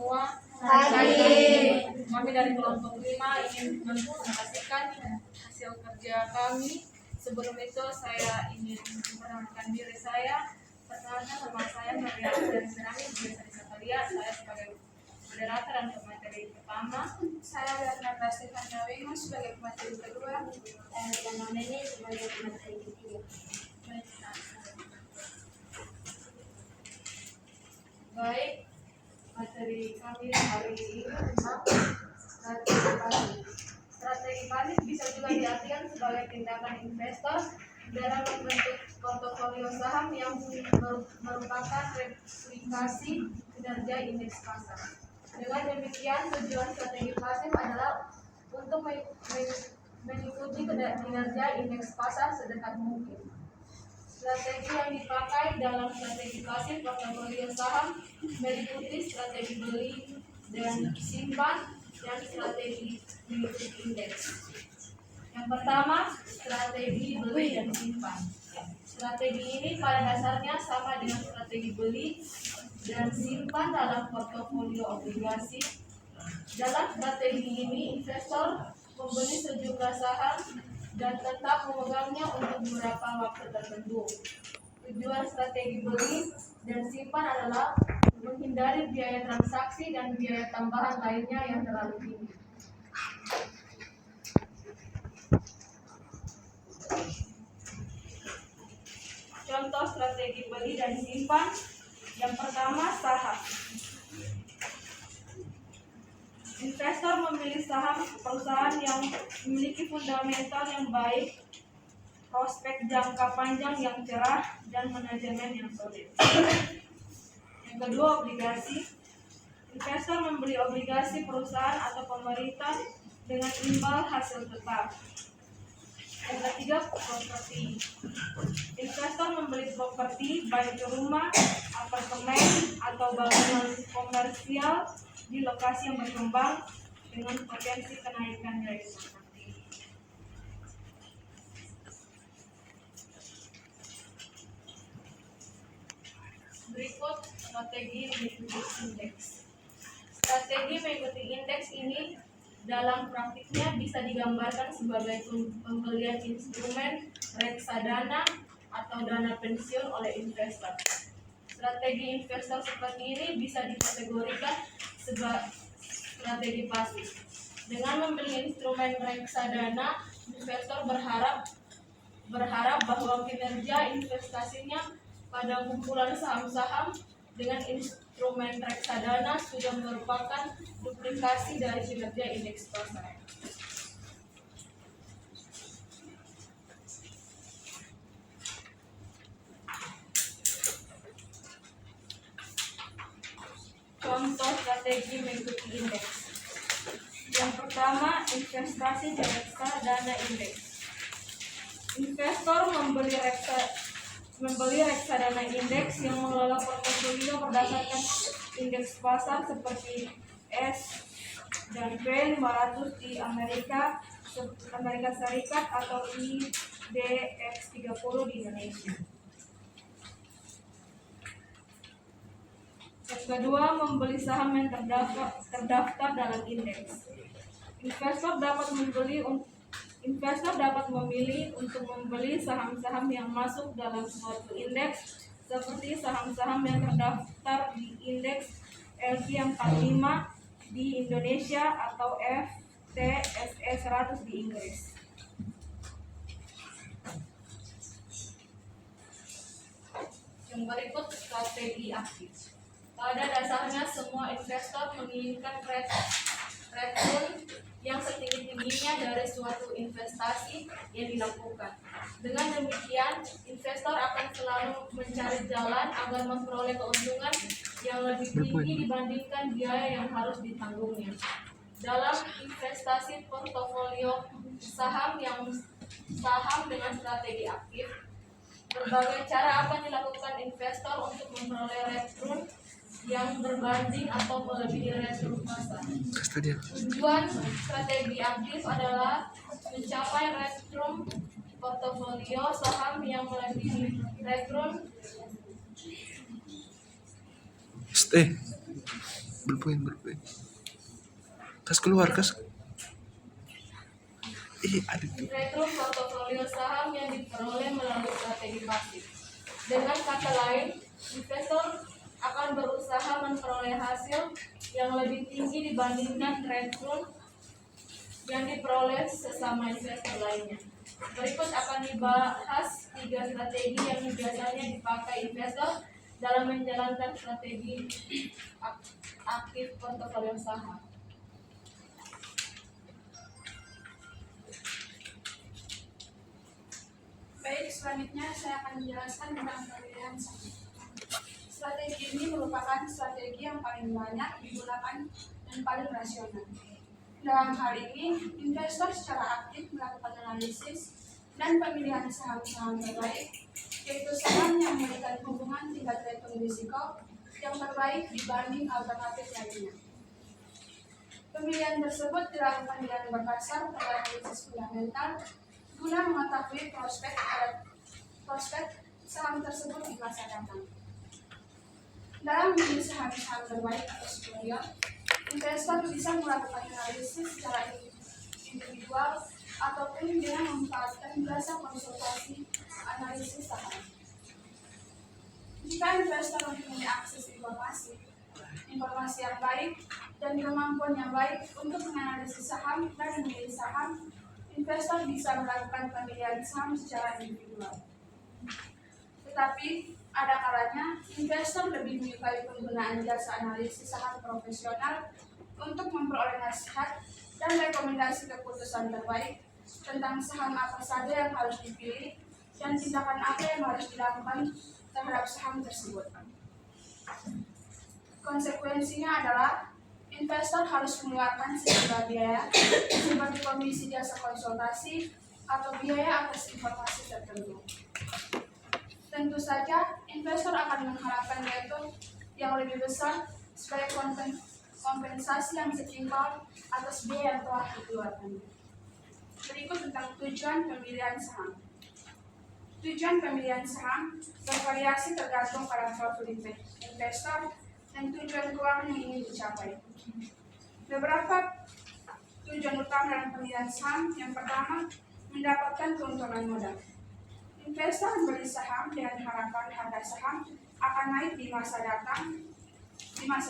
semua. Hadir. Kami dari kelompok 5 ingin mempresentasikan hasil kerja kami. Sebelum itu saya ingin memperkenalkan diri saya. Perkenalkan nama saya Maria dari Serami, biasa disapa Lia. Saya sebagai moderator dan pemateri pertama. Saya Bernarda Stefania Wingo sebagai pemateri kedua. Dan nama ini sebagai pemateri ketiga. Baik, materi kami hari ini tentang strategi balik. Strategi balik bisa juga diartikan sebagai tindakan investor dalam membentuk portofolio saham yang merupakan replikasi kinerja indeks pasar. Dengan demikian, tujuan strategi pasif adalah untuk mengikuti kinerja indeks pasar sedekat mungkin. Strategi yang dipakai dalam strategi pasif portofolio saham meliputi strategi beli dan simpan dan strategi mengikuti indeks. Yang pertama, strategi beli dan simpan. Strategi ini pada dasarnya sama dengan strategi beli dan simpan dalam portofolio obligasi. Dalam strategi ini, investor membeli sejumlah saham dan tetap memegangnya untuk beberapa waktu tertentu. Tujuan strategi beli dan simpan adalah menghindari biaya transaksi dan biaya tambahan lainnya yang terlalu tinggi. Contoh strategi beli dan simpan. Yang pertama, saham. Investor memilih saham perusahaan yang memiliki fundamental yang baik, prospek jangka panjang yang cerah, dan manajemen yang solid. Yang kedua, obligasi. Investor membeli obligasi perusahaan atau pemerintah dengan imbal hasil tetap. Yang ketiga, properti. Investor membeli properti baik rumah, apartemen, atau bangunan komersial di lokasi yang berkembang dengan potensi kenaikan nilai properti. Berikut strategi mengikuti indeks. Strategi mengikuti indeks ini dalam praktiknya bisa digambarkan sebagai pembelian instrumen reksadana atau dana pensiun oleh investor. Strategi investor seperti ini bisa dikategorikan sebagai strategi pasif. Dengan membeli instrumen reksadana, investor berharap bahwa kinerja investasinya pada kumpulan saham-saham dengan instrumen reksadana sudah merupakan duplikasi dari kinerja indeks pasar. Contoh strategi mengikuti indeks. Yang pertama, investasi di reksadana indeks. Investor membeli reksadana indeks yang mengelola portofolio berdasarkan indeks pasar seperti S&P 500 di Amerika Serikat atau IDX 30 di Indonesia. Yang kedua, membeli saham yang terdaftar dalam indeks. Investor dapat memilih untuk membeli saham-saham yang masuk dalam suatu indeks seperti saham-saham yang terdaftar di indeks LQ45 di Indonesia atau FTSE 100 di Inggris. Yang berikut strategi aktif. Pada dasarnya semua investor menginginkan return yang setinggi-tingginya dari suatu investasi yang dilakukan. Dengan demikian, investor akan selalu mencari jalan agar memperoleh keuntungan yang lebih tinggi dibandingkan biaya yang harus ditanggungnya. Dalam investasi portofolio saham dengan strategi aktif, berbagai cara akan dilakukan investor untuk memperoleh return yang berbanding atau melebihi return pasar. Tujuan strategi aktif adalah mencapai return portofolio saham yang melebihi return Berpoin. Kas keluar, kas. Ada tuh. Rekrut portofolio saham yang diperoleh melalui strategi pasif. Dengan kata lain, investor akan berusaha memperoleh hasil yang lebih tinggi dibandingkan rekrut yang diperoleh sesama investor lainnya. Berikut akan dibahas 3 strategi yang biasanya dipakai investor dalam menjalankan strategi aktif portofolio saham. Baik, selanjutnya saya akan menjelaskan tentang pemilihan saham. Strategi ini merupakan strategi yang paling banyak digunakan dan paling rasional. Dalam hal ini, investor secara aktif melakukan analisis dan pemilihan saham-saham terbaik, yaitu saham yang memberikan hubungan tingkat return risiko yang terbaik dibanding alternatif lainnya. Pemilihan tersebut dilakukan dengan berdasar pada analisis fundamental guna mengetahui prospek saham tersebut di masa datang. Dalam memilih saham-saham terbaik atau superior, investor bisa melakukan analisis secara individual ataupun dengan memanfaatkan jasa konsultasi analisis saham. Jika investor mempunyai akses informasi yang baik, dan kemampuan yang baik untuk menganalisis saham dan memilih saham, investor bisa melakukan pemilihan saham secara individual. Tetapi, ada kalanya investor lebih menyukai penggunaan jasa analisis saham profesional untuk memperoleh nasihat dan rekomendasi keputusan terbaik tentang saham apa saja yang harus dipilih dan tindakan apa yang harus dilakukan terhadap saham tersebut. Konsekuensinya adalah investor harus mengeluarkan sejumlah biaya seperti komisi jasa konsultasi atau biaya atas informasi tertentu. Tentu saja, investor akan mengharapkan return yang lebih besar sebagai kompensasi yang setimpal atas biaya yang telah dikeluarkan. Berikut tentang tujuan pemilihan saham. Tujuan pemilihan saham bervariasi tergantung pada profil investor dan tujuan keuangan yang ingin dicapai. Beberapa tujuan utama dalam pemilihan saham. Yang pertama, mendapatkan keuntungan modal. Investor membeli saham dengan harapan harga saham akan naik di masa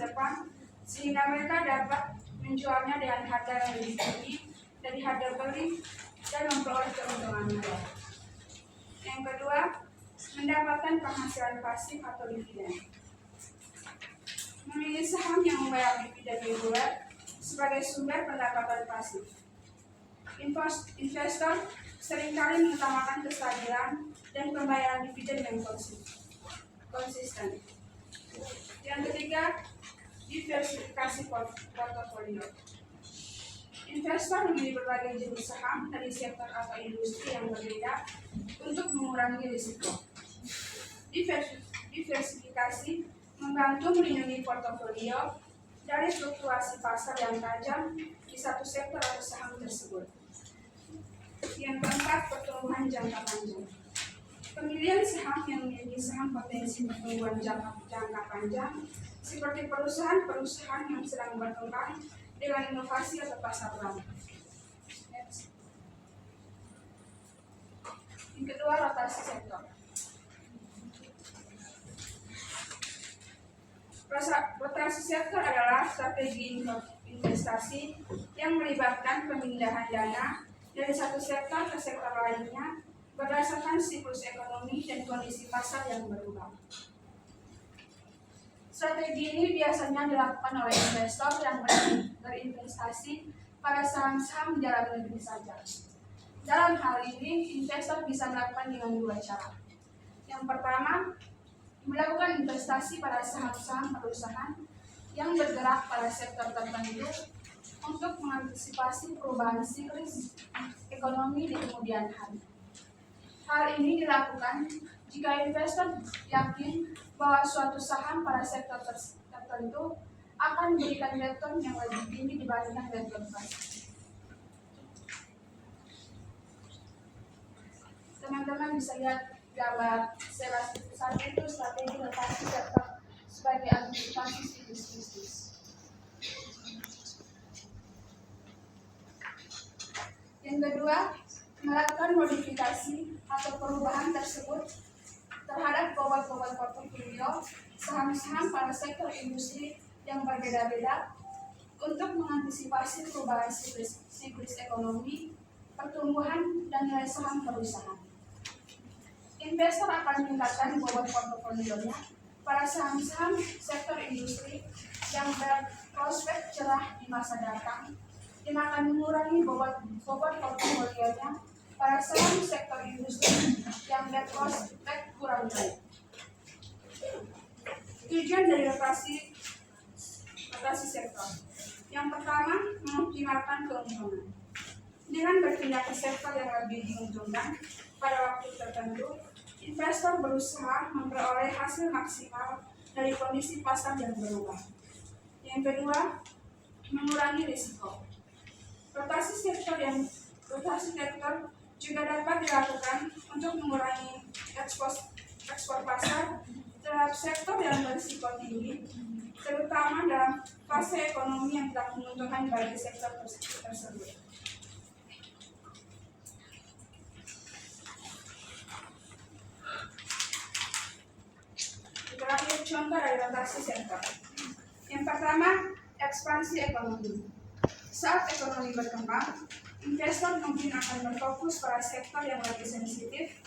depan, sehingga mereka dapat menjualnya dengan harga yang lebih tinggi dari harga beli dan memperoleh keuntungan modal. Yang kedua, mendapatkan penghasilan pasif atau dividen. Memilih saham yang membayar dividen reguler sebagai sumber pendapatan pasif. Investor seringkali mengutamakan kestabilan dan pembayaran dividen yang konsisten. Yang ketiga, diversifikasi portofolio. Investor memilih berbagai jenis saham dari sektor atau industri yang berbeda untuk mengurangi risiko. Diversifikasi membantu melindungi portofolio dari fluktuasi pasar yang tajam di satu sektor atau saham tersebut. Yang keempat, pertumbuhan jangka panjang. Pemilihan saham yang memiliki saham potensi pertumbuhan jangka panjang seperti perusahaan-perusahaan yang sedang berkembang dengan inovasi atau pasar baru. Yang kedua, rotasi sektor. Rotasi sektor adalah strategi investasi yang melibatkan pemindahan dana dari satu sektor ke sektor lainnya berdasarkan siklus ekonomi dan kondisi pasar yang berubah. Strategi ini biasanya dilakukan oleh investor yang berinvestasi pada saham-saham dalam negeri saja. Dalam hal ini, investor bisa melakukan dengan dua cara. Yang pertama, melakukan investasi pada saham-saham perusahaan yang bergerak pada sektor tertentu untuk mengantisipasi perubahan siklus ekonomi di kemudian hari. Hal ini dilakukan jika investor yakin bahwa suatu saham pada sektor tertentu akan memberikan return yang lebih tinggi dibandingkan return pasif. Teman-teman bisa lihat gambar satu itu strategi rotasi sektor sebagai antisipasi siklus bisnis. Yang kedua, melakukan modifikasi atau perubahan tersebut terhadap bobot-bobot portofolio saham-saham pada sektor industri yang berbeda-beda untuk mengantisipasi perubahan siklus ekonomi, pertumbuhan, dan nilai saham perusahaan. Investor akan meningkatkan bobot portofolionya pada saham-saham sektor industri yang berprospek cerah di masa datang, dan akan mengurangi bobot portofolionya pada saham sektor industri yang berprospek kurang baik. Tujuan dari rotasi sektor. Yang pertama, mengoptimalkan keuntungan. Dengan berpindah ke sektor yang lebih diuntungkan pada waktu tertentu, investor berusaha memperoleh hasil maksimal dari kondisi pasar yang berubah. Yang kedua, mengurangi risiko. Rotasi sektor juga dapat dilakukan untuk mengurangi ekspor pasar terhadap sektor yang berisiko tinggi, terutama dalam fase ekonomi yang tidak menguntungkan bagi sektor tersebut. Terakhir, contoh dari rotasi sektor. Yang pertama, ekspansi ekonomi. Saat ekonomi berkembang, investor mungkin akan berfokus pada sektor yang lebih sensitif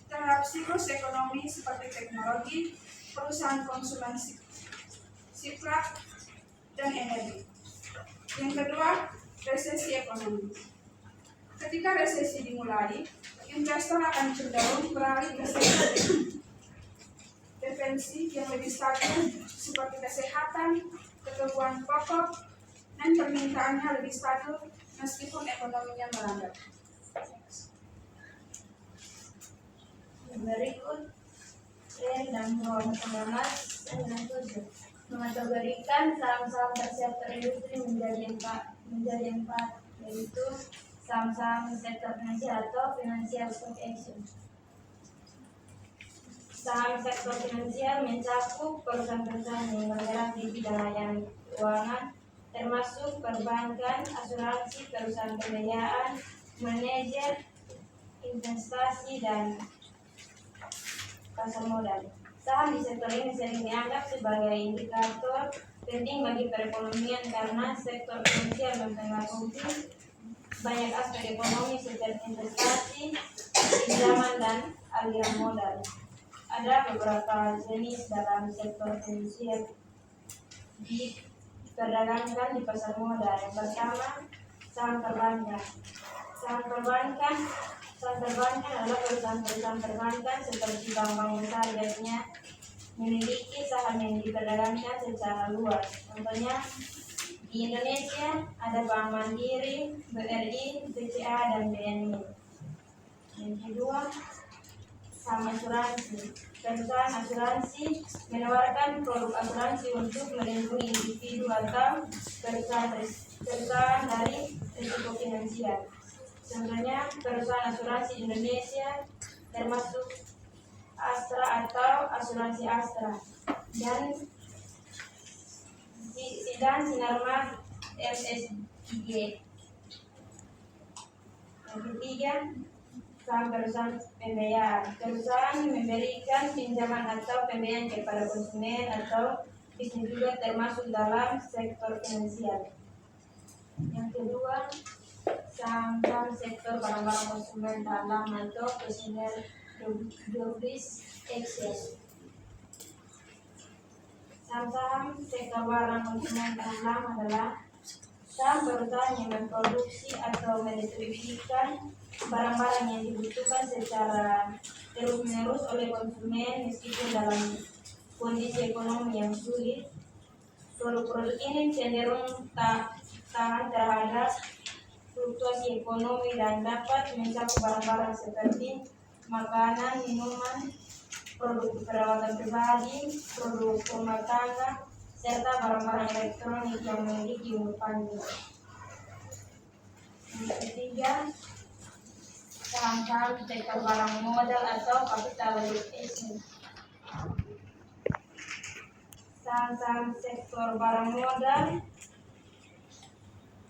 terhadap siklus ekonomi seperti teknologi, perusahaan konsumen siklak, dan energi. Yang kedua, resesi ekonomi. Ketika resesi dimulai, investor akan cenderung beralih ke sektor defensif yang lebih stabil seperti kesehatan, kebutuhan pokok, dan permintaannya lebih stabil meskipun ekonominya melambat. Berikut tren dan peluang pengamat dengan 7 mengategorikan saham-saham sektor industri menjadi empat, yaitu saham-saham sektor finansial atau financial stock exchange. Saham sektor finansial mencakup perusahaan-perusahaan yang bergerak di bidang layanan keuangan, termasuk perbankan, asuransi, perusahaan pembiayaan, manajer investasi, dan pasar modal. Saham di sektor ini sering dianggap sebagai indikator penting bagi perekonomian karena sektor finansial mempengaruhi banyak aspek ekonomi seperti investasi, pinjaman, dan aliran modal. Ada beberapa jenis dalam sektor finansial diperdagangkan di pasar modal. Yang pertama, saham perbankan. Saham perbankan adalah perusahaan-perusahaan perbankan seperti bank-bank besar biasanya memiliki saham yang diperdagangkan secara luas. Contohnya di Indonesia ada Bank Mandiri, BRI, BCA, dan BNI. Yang kedua, saham asuransi. Perusahaan asuransi menawarkan produk asuransi untuk melindungi individu atau perusahaan dari risiko finansial. Contohnya perusahaan asuransi Indonesia termasuk Astra atau asuransi Astra dan Sinarmas SSIG. Yang ketiga, saham perusahaan pembiayaan. Perusahaan memberikan pinjaman atau pembiayaan kepada konsumen atau bisnis juga termasuk dalam sektor finansial. Yang kedua, saham-saham sektor barang-barang konsumen dalam atau consumer goods exchange. Saham-saham sektor barang konsumen dalam adalah saham perusahaan yang memproduksi atau mendistribusikan barang-barang yang dibutuhkan secara terus-menerus oleh konsumen meskipun dalam kondisi ekonomi yang sulit. Produk-produk ini cenderung tahan terhadap fluktuasi ekonomi dan dapat mencakup barang-barang seperti makanan, minuman, produk perawatan pribadi, produk rumah tangga, serta barang-barang elektronik yang memiliki umur panjang. Yang ketiga, saham-saham sektor barang modal atau capital allocation. Saham-saham sektor barang modal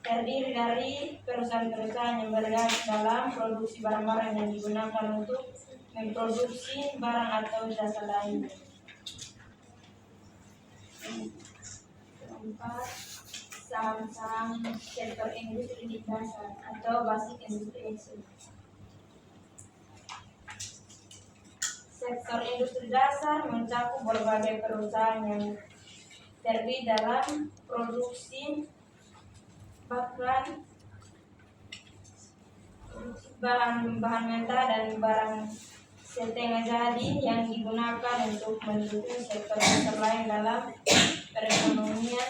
terdiri dari perusahaan-perusahaan yang bergerak dalam produksi barang-barang yang digunakan untuk memproduksi barang atau jasa lain. Keempat, saham-saham sektor industri dasar atau basic industry action. Sektor industri dasar mencakup berbagai perusahaan yang terdiri dalam produksi bahan mentah dan barang setengah jadi yang digunakan untuk mendukung sektor-sektor lain dalam perekonomian.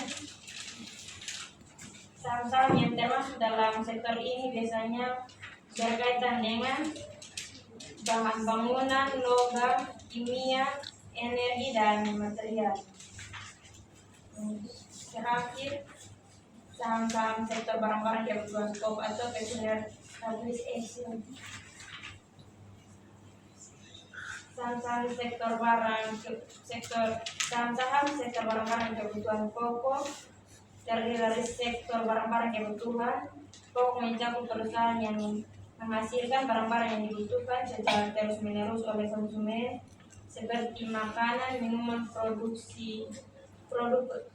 Saham-saham yang termasuk dalam sektor ini biasanya berkaitan dengan bahan bangunan, logam, kimia, energi, dan material. Terakhir, saham-saham sektor barang-barang kebutuhan pokok atau consumer service action. Saham-saham sektor barang-barang kebutuhan pokok terdiri dari sektor barang-barang kebutuhan pokok mencakup perusahaan yang menghasilkan barang-barang yang dibutuhkan secara terus-menerus oleh konsumen seperti makanan, minuman,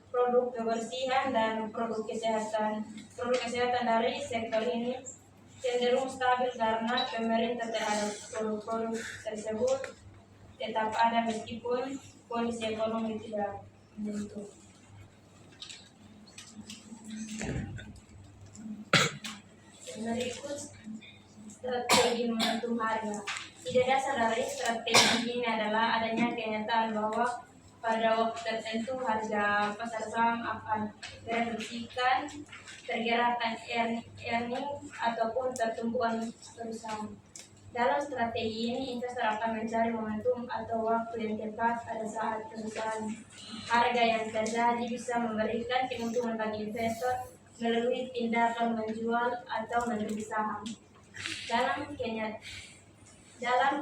produk kebersihan dan produk kesehatan. Produk kesehatan dari sektor ini cenderung stabil karena pemerintah terhadap produk-produk tersebut tetap ada meskipun kondisi ekonomi tidak menentu. Berikut strategi momentum harga. Ide dasar dari strategi ini adalah adanya kenyataan bahwa pada waktu tertentu harga pasar saham akan merefleksikan pergerakan earning ataupun pertumbuhan perusahaan. Dalam strategi ini, investor akan mencari momentum atau waktu yang tepat pada saat perusahaan harga yang terjadi bisa memberikan keuntungan bagi investor melalui tindakan menjual atau membeli saham. Dalam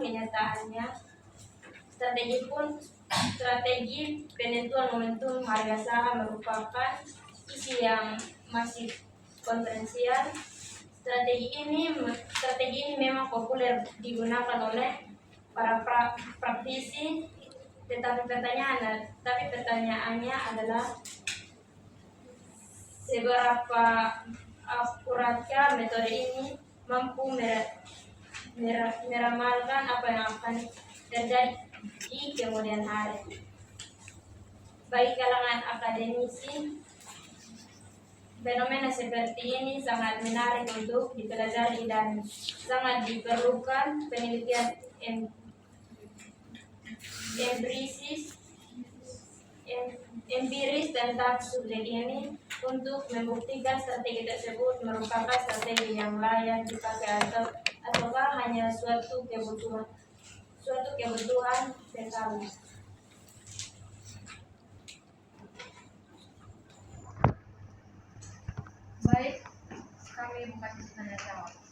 kenyataannya, strategi penentuan momentum harga saham merupakan isu yang masih kontroversial. Strategi ini memang populer digunakan oleh para praktisi, tetapi pertanyaannya adalah seberapa akuratkah metode ini mampu meramalkan apa yang akan terjadi di kemudian hari. Bagi kalangan akademisi, fenomena seperti ini sangat menarik untuk dipelajari dan sangat diperlukan penelitian empiris tentang subjek ini untuk membuktikan strategi tersebut merupakan strategi yang layak dipakai ataukah hanya suatu kebutuhan sekali. Baik, kami buka sesi tanya jawab.